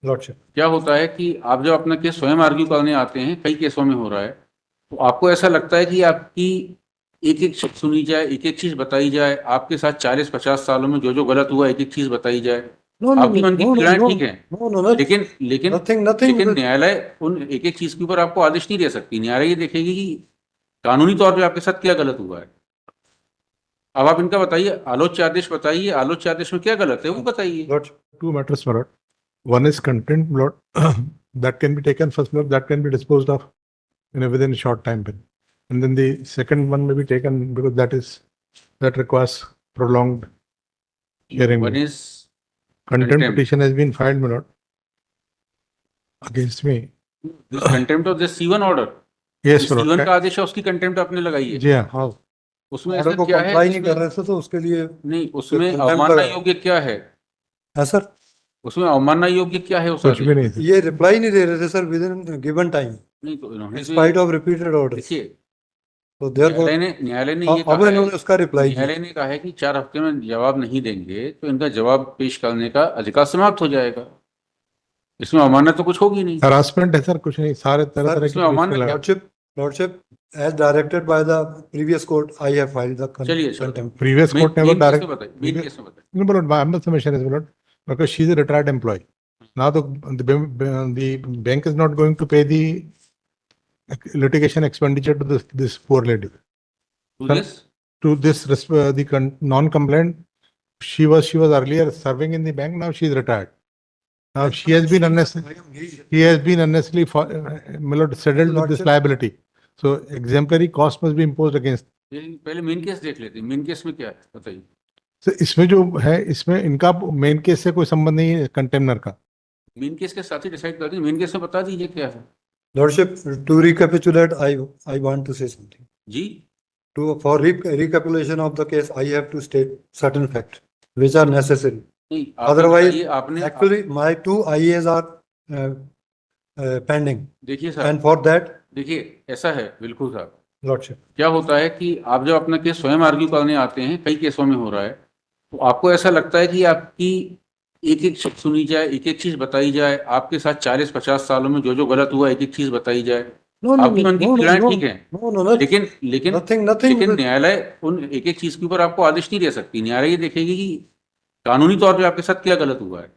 Lordship. क्या होता है कि आप जब अपना केस स्वयं आर्ग्यू करने आते हैं, कई केसों में हो रहा है, तो आपको ऐसा लगता है कि आपकी एक एक चीज सुनी जाए, एक एक चीज बताई जाए, आपके साथ 40-50 सालों में जो जो गलत हुआ एक एक चीज बताई जाए। नो नो नो आपकी मन की नो नो पीड़ाएं नो ठीक है, नो नो नो, लेकिन लेकिन नथिंग नथिंग। लेकिन न्यायालय उन एक एक चीज के ऊपर आपको आदेश नहीं दे सकती। न्यायालय ये देखेगी कि कानूनी तौर पे आपके साथ क्या गलत हुआ है। अब आप इनका बताइए, आलोच्य आदेश बताइए, आलोच्य आदेश में क्या गलत है वो बताइए। Lordship, Two matters, my lord. One is content, my lord, that can be taken first, my lord, that can be disposed of within a short time. And then the second one may be taken because that requires prolonged hearing. One is Contempt contempt. petition has been filed, my lord, against me. This contempt of this C1 order, Yes, my C1 lord. का आदेश है, उसकी contempt आपने लगाई है। जी हाँ. हाँ, उसमें order ऐसा को क्या है, कंप्लाई नहीं कर उसमें रहे थे तो उसके लिए नहीं, उसमें contempt अवमानना लगाया योग्य क्या है? है सर। उसमें अवमानना योग्य क्या है उस कुछ आदेश भी में? नहीं. ये रिप्लाई नहीं दे रहे थे sir with in given time, नहीं तो इन्होंने इन तो स्पाइट ऑफ रिपीटेड ऑर्डर्स। देखिए, तो देयरफॉर न्यायालय ने ये अब कहा है, इन्होंने उसका रिप्लाई दिया। न्यायालय ने कहा है कि 4 हफ्ते में जवाब नहीं देंगे तो इनका जवाब पेश करने का अधिकार समाप्त हो जाएगा। इसमें अवमानना तो कुछ होगी नहीं। हरासमेंट है सर, कुछ नहीं. सारे तरह सर, तरह इसमें की अवमानना क्या? Lordship, as directed by the previous court I have filed the चलिए contempt. previous court never main case direct. में बताइए, मेन केस में बताइए। No, but my humble submission is, my lord, because she is a retired employee. Now the bank is not going to pay the litigation expenditure to this poor lady. To Sir, this, To the non-compliant, she was earlier serving in the bank. Now she is retired. Now she has been unnecessarily my lord, saddled with this liability. So exemplary cost must be imposed against. पहले main case देख लेते हैं, main case में क्या है बताइए। So इसमें जो है, इसमें इनका मेन केस से कोई संबंध नहीं है कंटेमनर का. मेन केस के साथ ही डिसाइड कर दीजिए, मेन केस में बता दीजिए क्या है। Lordship, to recapitulate I want to say something. जी, For recapitulation of the case, I have to state certain facts which are necessary. नहीं आपने Otherwise, बताइए, आपने actually, my 2 IAs are pending, देखिए साहब, and for that, देखिए ऐसा है बिल्कुल साहब। lordship, क्या होता है कि आप जब अपना केस स्वयं आर्ग्यू करने आते हैं, कई केसों में हो रहा है, तो आपको ऐसा लगता है कि आपकी एक एक चीज सुनी जाए, एक एक चीज बताई जाए, आपके साथ 40-50 सालों में जो जो गलत हुआ एक एक चीज बताई जाए। no, no, आपकी मन की no, no, पीड़ाएं no, ठीक है, no, no, no, लेकिन लेकिन nothing, लेकिन न्यायालय उन एक एक चीज के ऊपर आपको आदेश नहीं दे सकती। न्यायालय ये देखेगी कि कानूनी तौर पे आपके साथ क्या गलत हुआ है।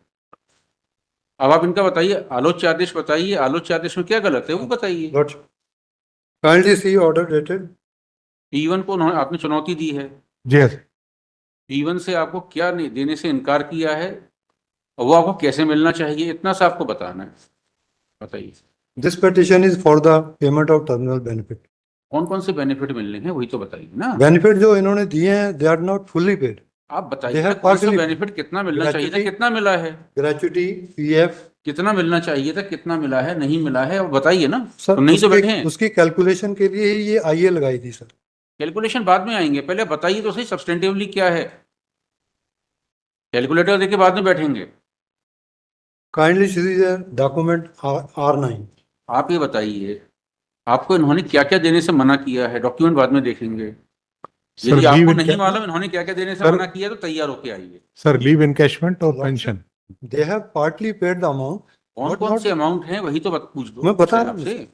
अब आप इनका बताइए, आलोच्य आदेश बताइए, आलोच्य आदेश में क्या गलत है वो बताइए। lordship. Kindly see order dated P1 को उन्होंने आपने चुनौती दी है, जी हाँ. P1 से आपको क्या नहीं देने से इनकार किया है और वो आपको कैसे मिलना चाहिए, इतना सा आपको बताना है। बताइए This petition is for the payment of terminal benefit. कौन कौन से बेनिफिट मिलने हैं वही तो बताइए ना। Benefit जो इन्होंने दिए हैं, they are not fully paid. आप They बताइए have कौन सा partially बेनिफिट कितना मिलना चाहिए था, gratuity- कितना मिला है, Gratuity, PF, कितना मिलना चाहिए था, कितना मिला है, नहीं मिला है, अब बताइए ना। सर, तो नहीं तो बैठे हैं, उसकी कैलकुलेशन के लिए ही ये आईए लगाई थी सर। कैलकुलेशन बाद में आएंगे, पहले बताइए तो सही सब्सटेंटिवली क्या है। कैलकुलेटर देके बाद में बैठेंगे। काइंडली सी डॉक्यूमेंट R9। आप ये बताइए, आपको इन्होंने क्या क्या देने से मना किया है, डॉक्यूमेंट बाद में देखेंगे। यदि आपको नहीं मालूम इन्होंने क्या क्या देने से मना किया तो तैयार होके आइए। सर, लीव इनकैशमेंट और pension. They have partly paid the amount. कौन कौन से अमाउंट हैं वही तो पूछ दो। मैं बता रहा हूं आपसे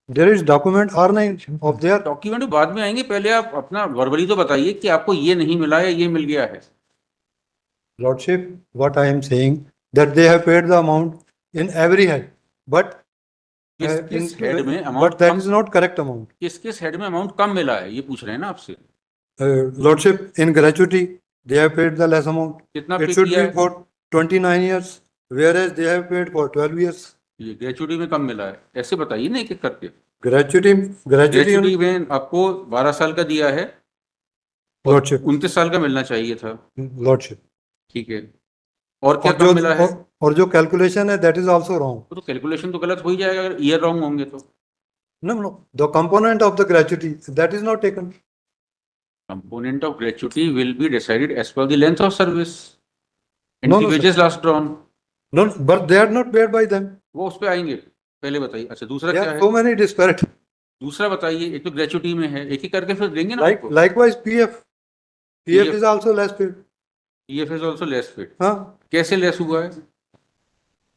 there is document R9 of there. Document बाद में आएंगे, पहले आप अपना वर्बली तो बताइए कि आपको ये नहीं मिला है, ये मिल गया है। Lordship, what I am saying that they have paid the amount in every head, but किस हेड में but amount that is not correct amount. किस हेड में अमाउंट कम मिला है ये पूछ रहे हैं ना आपसे। Lordship, in gratuity they have paid the less amount. कितना इट पे शुड किया बी है? For 29 years whereas they have paid for 12 years। ये ग्रेचुइटी में कम मिला है, ऐसे बताइए ना एक एक करके। ग्रेचुइटी ग्रेचुइटी में आपको 12 साल का दिया है, लॉर्डशिप, 29 साल का मिलना चाहिए था। लॉर्डशिप, ठीक है, और क्या कम मिला है? और जो कैलकुलेशन है दैट इज आल्सो रॉन्ग। तो कैलकुलेशन तो गलत हो ही जाएगा अगर ईयर रॉन्ग होंगे तो। No, no, the component of the gratuity that is not taken. Component of gratuity will be decided as per the length of service and No, the no, sir. wages last drawn। No, but they are not paid by them. वो उस पे आएंगे, पहले बताइए। अच्छा दूसरा There क्या are है? so many disparate. दूसरा बताइए, एक तो ग्रेचुइटी में है, एक एक करके फिर देंगे ना आपको। Likewise, PF is also less paid. EF is also less paid। हाँ, कैसे लेस हुआ है?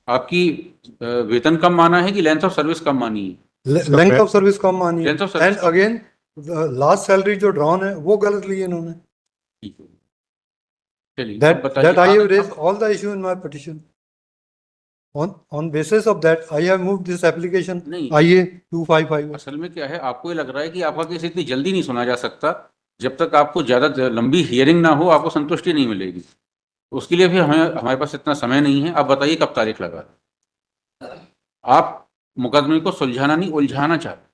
आपकी वेतन कम माना है कि लेंथ ऑफ सर्विस कम मानी है? लेंथ ऑफ सर्विस कम मानी है Length of service and again last salary जो ड्रॉन है वो गलत ली है इन्होंने. ठीक है। चलिए अब That बताइए I have आप- raised all the issue in my petition. On basis of that, I have moved this application नहीं, IA 255. असल में क्या है, आपको ये लग रहा है कि आपका केस इतनी जल्दी नहीं सुना जा सकता. जब तक आपको ज्यादा लंबी हियरिंग ना हो आपको संतुष्टि नहीं मिलेगी. उसके लिए भी हमें हमारे पास इतना समय नहीं है. आप बताइए कब तारीख लगा. आप मुकदमे को सुलझाना नहीं उलझाना चाहते.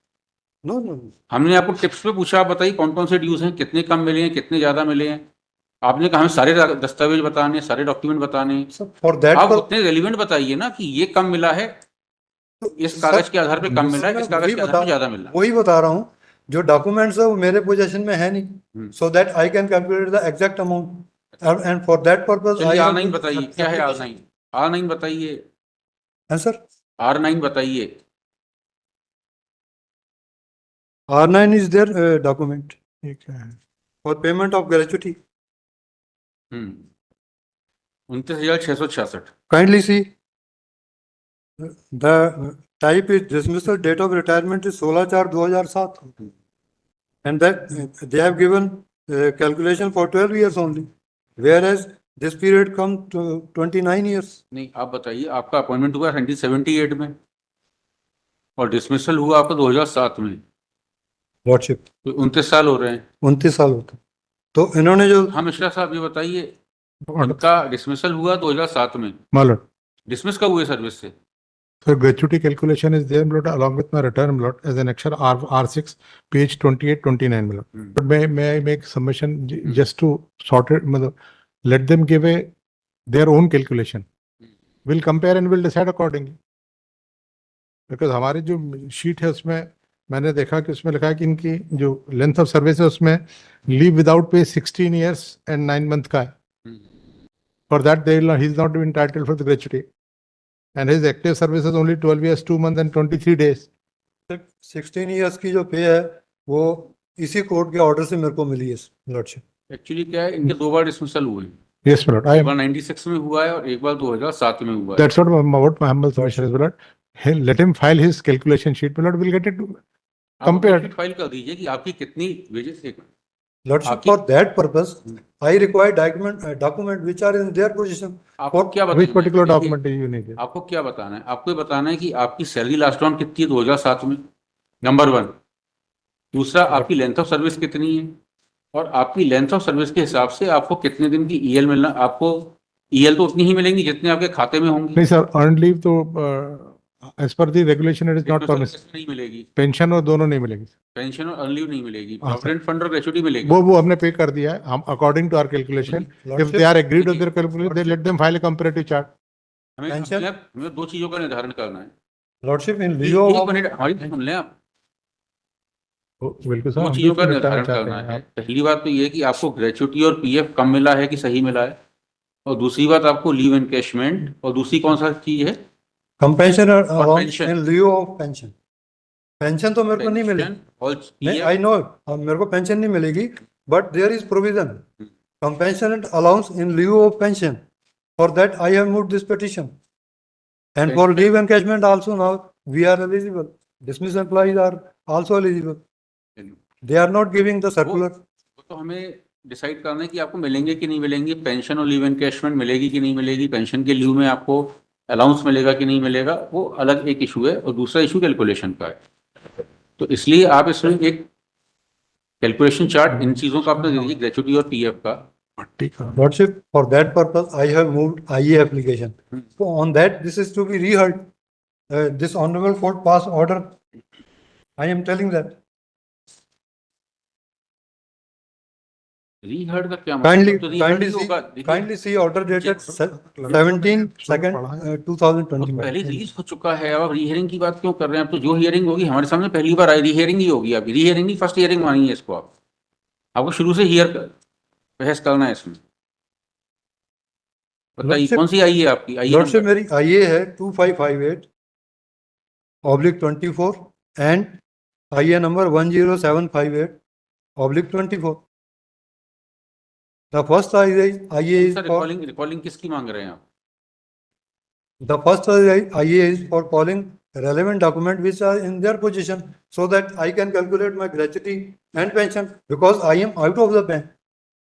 No, no, no. हमने आपको टिप्स पे पूछा, आप बताइए कौन कौन से ड्यूज हैं, कितने कम मिले हैं, कितने ज्यादा मिले हैं. आपने कहा हमें सारे दस्तावेज बताने, सारे डॉक्यूमेंट बताने. So for that आप purpose, उतने रेलिवेंट बताइए ना कि ये कम मिला है, इस कागज के आधार पे कम मिला है, इस कागज के आधार पे ज्यादा मिला है. वही बता रहा हूँ जो डॉक्यूमेंट्स है वो मेरे पोजीशन में है नहीं. So that I can calculate the exact amount. And for that purpose, I चलिए have R9 बताइए, क्या है R9? R9 बताइए, Answer. R9 बताइए. R9 is their document ठीक है. for payment of gratuity. 29,666. Kindly see. The type is dismissal, date of retirement is 16/4/2007. And that they have given calculation for 12 years only. Whereas this period come to 29 years. नहीं, आप बताइए, आपका appointment हुआ 1978 में और dismissal हुआ आपका 2007 में, Lordship. तो 29 साल हो रहे हैं. 29 साल होता. तो इन्होंने जो हाँ मिश्रा साहब, ये बताइए, इनका डिसमिसल हुआ 2007 में, My lord. डिसमिस कब हुए सर्विस से? So gratuity calculation is there, my lord, along with my return, my lord, as an extra R6, page 28, 29, my lord. But may I make submission just to sort it, matlab, let them give their own calculation. We'll compare and we'll decide accordingly. Because हमारी जो sheet है उसमें मैंने देखा कि उसमें लिखा है कि इनकी जो length of service है उसमें leave without pay 16 years and 9 month का है. For that he is not entitled for the gratuity. And his active service is only 12 years, 2 months and 23 days. 16 years की जो पे है वो इसी कोर्ट के ऑर्डर से मेरे को मिली है लॉर्डशिप. एक्चुअली क्या है, इनके 2 बार डिसमिसल हुए. Yes, my lord. I एक am. बार 96 में हुआ है और एक बार 2007 में हुआ है. That's what my humble submission is, my lord. Let him file his calculation sheet, my lord. We'll get it compared. File कर दीजिए कि आपकी कितनी वेजेस. लॉर्डशिप आपकी- for that purpose I require document which are in their position. आपको क्या बताना Which है? particular देखिए, document do you need? आपको क्या बताना है? आपको ये बताना है कि आपकी सैलरी लास्ट ऑन कितनी है 2007 में, नंबर 1. दूसरा, आपकी लेंथ ऑफ सर्विस कितनी है, और आपकी लेंथ ऑफ सर्विस के हिसाब से आपको कितने दिन की ईएल मिलना. आपको ईएल तो उतनी ही मिलेंगी जितने आपके खाते में होंगी. नहीं सर, earned leave तो as per the regulation it is not इसमें permissible. नहीं मिलेगी. पेंशन और दोनों नहीं मिलेगी. पेंशन और अर्न लीव नहीं मिलेगी. हाँ, सर. प्रोविडेंट फंड और ग्रेचुटी मिलेगी. वो हमने पे कर दिया है. हम according to our calculation, if they are agreed with their calculation, they let them file a comparative chart. हमें Pension- हमें 2 चीजों का निर्धारण करना है. लॉर्डशिप इन एक लियो ऑफ मिनट हमारी सुन लें आप. बिल्कुल सर. 2 हम चीजों का भी निर्धारण बताना चाहते करना हैं. है. पहली बात तो ये कि आपको ग्रेचुटी और पीएफ कम मिला है कि सही मिला है, और दूसरी बात आपको लीव एनकैशमेंट, और दूसरी कौन सा चीज है? कंपेंशन pension. In Leo of pension. Pension तो मेरे को नहीं मिलेगी. और नहीं, PF आई नो मेरे को पेंशन नहीं मिलेगी, but there is provision compassionate allowance in lieu of pension. For that I have moved this petition. And for leave encashment also now we are eligible. Dismissed employees are also eligible. They are not giving the circular. वो तो हमें decide करना है कि आपको मिलेंगे कि नहीं मिलेंगे. पेंशन और लीव एनकैशमेंट मिलेगी कि नहीं मिलेगी, पेंशन के लीव में आपको अलाउंस मिलेगा कि नहीं मिलेगा, वो अलग एक इशू है. और दूसरा इशू कैलकुलेशन का है. तो इसलिए आप इसमें एक कैलकुलेशन चार्ट इन चीजों का आपने दे दीजिए, ग्रेचुटी और पीएफ का. ठीक है. Lordship, for that purpose I have moved IA application. So on that this is to be reheard. This honorable court pass order. I am telling that. रीहर्ड का क्या Kindly, मतलब? तो रीहर्ड kindly ही see, होगा. देखिए, kindly see order dated 17 2nd अब 2020. पहले release हो चुका है. अब रीहियरिंग की बात क्यों कर रहे हैं? अब तो जो हियरिंग होगी हमारे सामने पहली बार आई, रीहियरिंग ही होगी. अभी रीहियरिंग नहीं, फर्स्ट हियरिंग मानी है इसको. आपको शुरू से हियर बहस करना है इसमें. बताइए Lordship- कौन सी आई है आपकी? आई Lordship, मेरी IA है 2558/24 and IA number 10758/24. The first IA is for recalling किसकी मांग रहे हैं आप? The first IA is for calling relevant document which are in their possession so that I can calculate my gratuity and pension because I am out of the bank.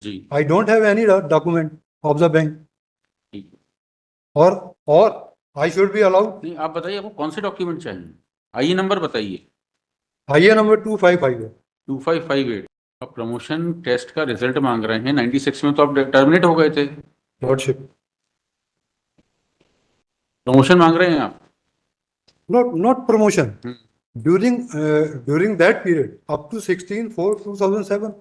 Ji I don't have any document of the bank ठीक है। or I should be allowed नहीं आप बताइए आपको कौन से document चाहिए, आइए नंबर बताइए। IA number 255 है। 2558 आप प्रमोशन टेस्ट का रिजल्ट मांग रहे हैं, 96 में तो आप टर्मिनेट हो गए थे, Lordship. प्रमोशन मांग रहे हैं आप। Not promotion. Hmm. During that period, up to 16/4/2007,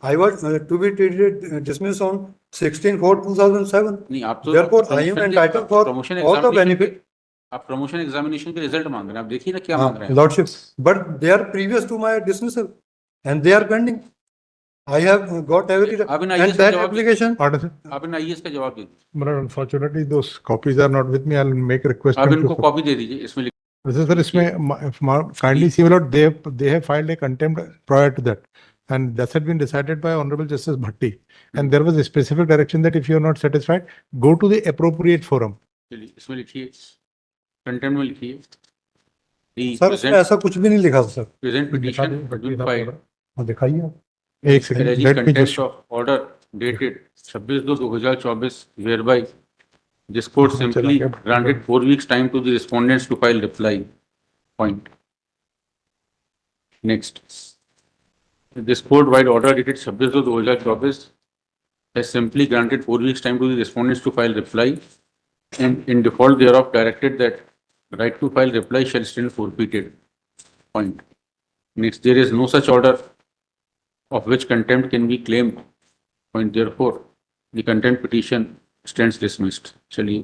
I was to be treated dismissed on 16/4/2007. नहीं आप तो Therefore, I am promotion के- entitled for promotion all the examination benefit. के- आप प्रमोशन एग्जामिनेशन के रिजल्ट मांग रहे हैं, आप देखिए ना क्या मांग रहे हैं। Lordship, but they are previous to my dismissal, and they are pending. I have got every आप इन and IAS का that जवाब application. Pardon, sir? आप इन आईएएस का जवाब दीजिए, But unfortunately, those copies are not with me. I'll make a request. आप them इनको to- copy दे दीजिए, इसमें Sir, इसमें kindly see, my lord, they have filed a contempt prior to that, and that had been decided by Honorable Justice Bhatti, and there was a specific direction that if you are not satisfied, go to the appropriate forum. चलिए इसमें लिखिए, content में लिखिए sir उसमें ऐसा कुछ भी नहीं लिखा सर। प्रेजेंट पिटीशन फाइल्ड हाँ, दिखाइए आप। एक second, let me content just. Of order dated 26/2/2024 whereby this court हाँ, simply चला गया। granted 4 weeks time to the respondents to file reply. Point. Next. This court wide order dated 26/2/2024 has simply granted 4 weeks time to the respondents to file reply and in default thereof directed that right to file reply shall stand forfeited. Point. Next, there is no such order of which contempt can be claimed. Point. Therefore, the contempt petition stands dismissed. चलिए